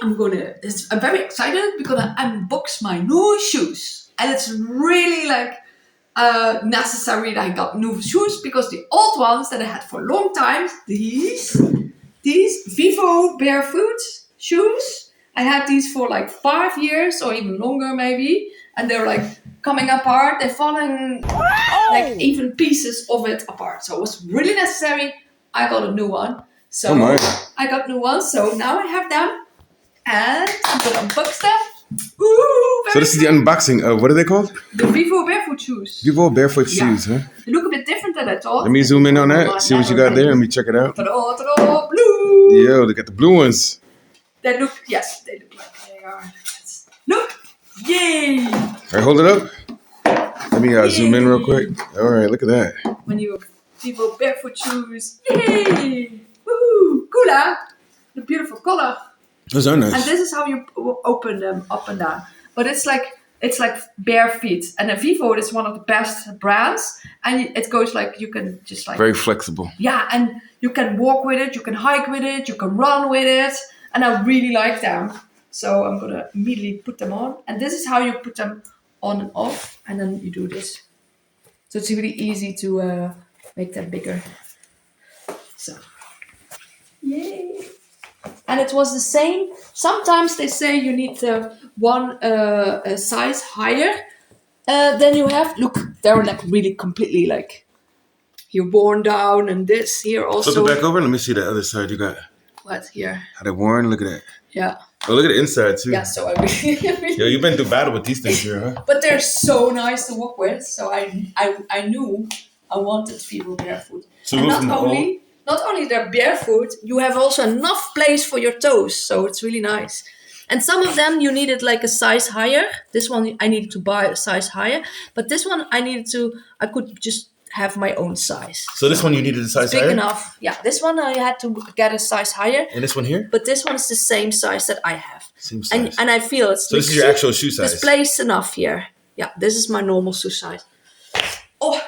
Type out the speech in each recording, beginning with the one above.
I'm very excited because I unbox my new shoes. And it's really like necessary that I got new shoes because the old ones that I had for a long time, these Vivo Barefoot shoes, I had these for like 5 years or even longer maybe. And they're like coming apart. They're falling like even pieces of it apart. So it was really necessary. I got a new one. So I got new ones. So now I have them. And I'm going to unbox them. Ooh, so this is the unboxing of, what are they called? The Vivo Barefoot shoes. Vivo Barefoot shoes, huh? They look a bit different than I thought. Let me zoom in on that. See what you got there. Let me check it out. Ta-da, blue. Yo, they got the blue ones. They look like they are. Look. Yay. All right, hold it up. Let me zoom in real quick. All right, look at that. When you Vivo Barefoot shoes. Yay. Woohoo. Cool, huh? The beautiful color. Those are nice. And this is how you open them up and down. But it's like bare feet. And a Vivo is one of the best brands. And it goes like, you can just like... Very flexible. Yeah, and you can walk with it, you can hike with it, you can run with it. And I really like them. So I'm going to immediately put them on. And this is how you put them on and off. And then you do this. So it's really easy to make them bigger. So, yay. And it was the same. Sometimes they say you need one size higher than you have. Look, they're like really completely like you're worn down, and this here also. Flip it back over. Let me see the other side. You got what here? How they worn. Look at that. Yeah. Oh, look at the inside too. Yeah. So I really. Yo, you've been through battle with these things here, huh? But they're so nice to walk with. So I knew I wanted Vivo Barefoot. So and not only they're barefoot, you have also enough place for your toes. So it's really nice. And some of them you needed like a size higher. This one I needed to buy a size higher. But this one I could just have my own size. So this one you needed a size higher? Big enough. Yeah, this one I had to get a size higher. And this one here? But this one is the same size that I have. Same size. And I feel it's... So this is your actual shoe size? There's place enough here. Yeah, this is my normal shoe size. Oh,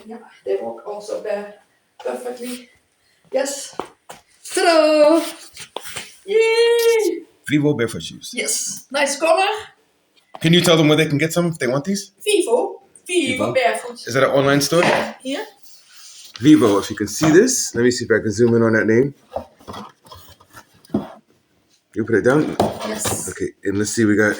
yeah, they walk also there perfectly. Yes. Ta-da! Yay! Vivo Barefoot shoes. Yes. Nice color. Can you tell them where they can get some if they want these? Vivo Barefoot. Is that an online store? Here. Vivo, if you can see this. Let me see if I can zoom in on that name. You put it down? Yes. Okay, and let's see, we got...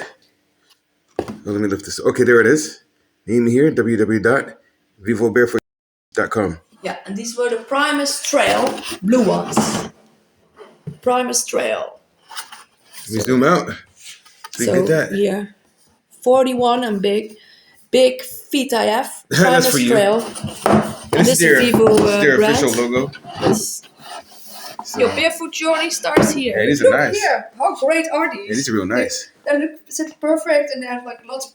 Oh, let me lift this. Okay, there it is. Name here, www.vivobarefoot.com. Yeah, and these were the Primus Trail blue ones. Primus Trail. Let me zoom out. So you get that. Here, 41 and big feet I have. That's for you. Trail. And this is their brand. official logo. Yes. So. Your barefoot journey starts here. Yeah, these are nice. Here. How great are these? Yeah, these are real nice. They look perfect, and they have like lots of.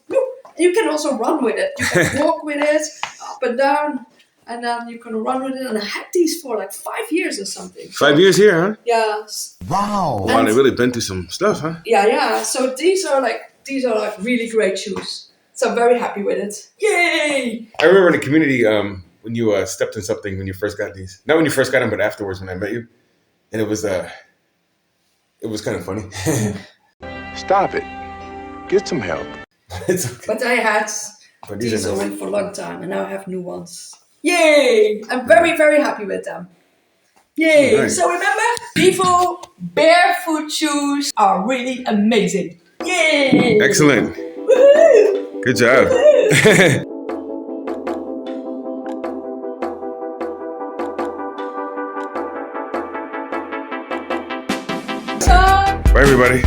You can also run with it. You can walk with it up and down. And then you can run with it. And I had these for like 5 years or something. 5 years here, huh? Yeah. Wow. Wow, they really been through some stuff, huh? Yeah. So these are like really great shoes. So I'm very happy with it. Yay! I remember in the community when you stepped in something when you first got these. Not when you first got them, but afterwards when I met you. And it was kind of funny. Stop it. Get some help. It's okay. But I had these nice. already for a long time, and now I have new ones. Yay! I'm very, very happy with them. Yay! Nice. So remember, Vivo Barefoot shoes are really amazing. Yay! Excellent. Woohoo! Good job. Bye, everybody.